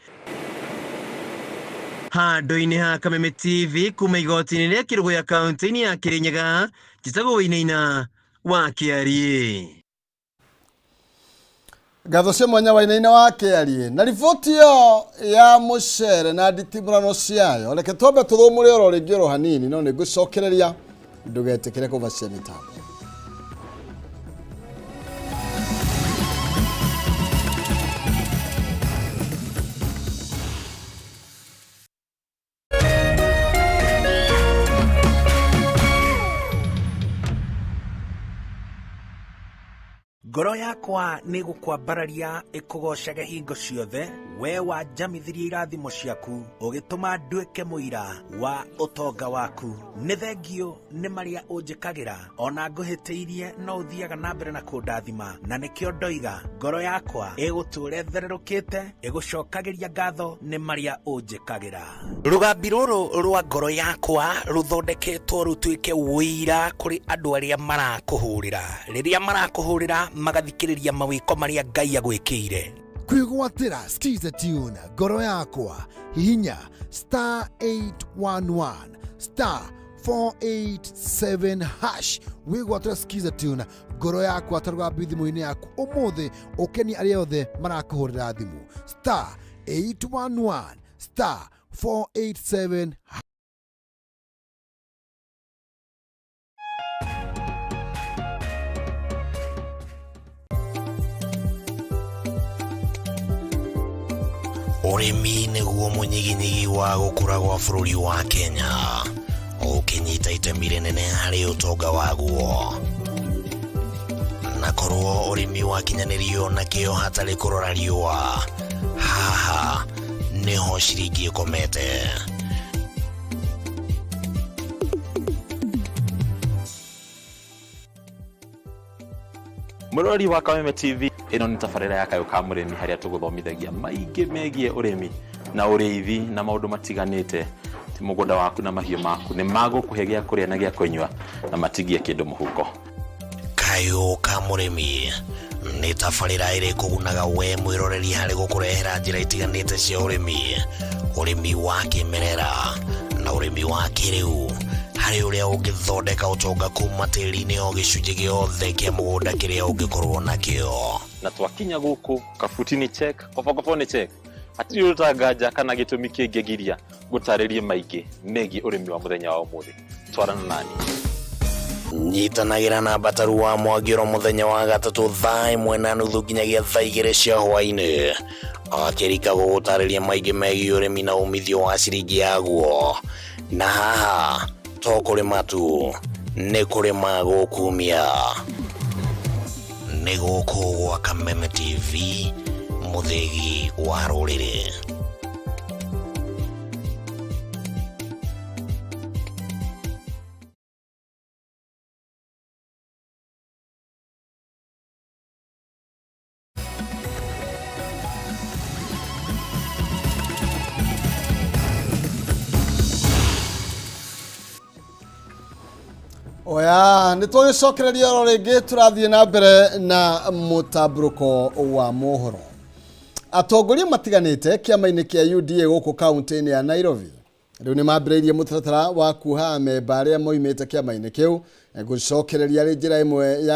Speaker 2: Handũ-inĩ ha Kameme TV kuma igoti-inĩ rĩa Kĩrũgũya kaunti-inĩ ya Kĩrĩnyaga, njĩtagwo Wĩinaina wa Kĩarie.
Speaker 1: Ngatho cia mwanya Wainaina wa Kĩarie na riboti yo ya mũcere na nditimũrano ciayo, reke twambe tũthũmũre oro rĩngĩ oro hanini no nĩngũcokereria ndũgetĩkĩre kũvacia mĩtambo.
Speaker 20: Ngoro yakwa nĩ gũkwambararia ĩkũgocage hingo ciothe, we wanjamithirie irathimo ciaku ũgĩtũma nduĩke mũira wa ũtonga waku. Nĩ thengio nĩ marĩa ũnjĩkagĩra, ona ngũhĩtĩirie no ũthiaga na mbere na kũndathima, na nĩkĩo ndoiga ngoro yakwa ĩgũtũũre thererũkĩte ĩgũcokagĩria ngatho nĩ marĩa ũnjĩkagĩra. Rũgambi rũrũ rwa ngoro yakwa rũthondeketwo rũtuĩke ũira kũrĩ andũ arĩa marakũhũrĩra, rĩrĩa marakũhũrĩra magathikĩrĩria mawĩko marĩa Ngai agwĩkĩire.
Speaker 5: kwigwatira skiza tune ngoro yakwa hihinya *811 *487# wigwatira skiza tune ngoro yakwa tarwa thimũ-inĩ yaku ũmũthĩ ũkeni arĩa othe marakuhũrĩra thimũ *811 *487#.
Speaker 25: Ũrĩmi nĩguo mũnyiginyigi wa gũkũra gwa bũrũri wa Kenya, ũkĩnyita itemi rĩnene harĩ ũtonga waguo. Na korwo ũrĩmi wakinyanĩrio na kĩo hatarĩ kũrora riũa, haha nĩho ciringi ĩkomete.
Speaker 7: Mũrori wa Kameme TV, ĩno nĩ tabarĩra ya Kayũ ka mũrĩmi harĩa tũgũthomithagia maingĩ megiĩ ũrĩmi na ũrĩithi na maũndũ matiganĩte. Ti mũgũnda waku na mahiũ maku nĩ magũkũhe gĩa kũrĩa na gĩa kũnyua na matigie kĩndũ mũhuko.
Speaker 25: Kayũ ka mũrĩmi nĩ tabarĩra ĩrĩ kũgunaga we mwĩroreri harĩ gũkũrehera njĩra itiganĩte cia ũrĩmi wa kĩmerera na ũrĩmi wa kĩrĩu, harĩ ũrĩa ũngĩthondeka ũtonga kuma tĩri-inĩ o gĩcunjĩ gĩothe kĩa mũgũnda kĩrĩa ũngĩkorwo nakĩo.
Speaker 7: Na twakinya gũkũ kabuti-inĩ check, kobokobo-nĩ check, hatirĩ ũtanganja kana gĩtũmi kĩngĩgiria gũtarĩrie maingĩ megiĩ ũrĩmi wa mũthenya wa ũmũthĩ. Twarana nani.
Speaker 25: Nyitanagĩra na Bataru wa Mwagĩro mũthenya wa gatatũ thaa 1:30 nginyagia thaa 2 cia hwaĩ-inĩ, akĩrika gũgũtarĩria maingĩ megiĩ ũrĩmi na umithio wa ciringi yaguo. Na haha to kũrĩma tu, nĩ kũrĩma gũkumia. Nĩ gũkũ gwa Kameme TV, mũthegi wa rũrĩrĩ.
Speaker 1: Oya, nitũgĩcokereria ro rĩngĩ tũrathiĩ na mbere na mũtabũrũko wa mohoro. Atongoria matiganĩte kĩama-inĩ kĩa UDA gũkũ kaunti-inĩ ya Nairobi rĩu nĩ mambĩrĩirie mũtaratara wa kuoha amemba arĩa moimĩte kĩama-inĩ kĩu gũcokereria njĩra ĩmwe ya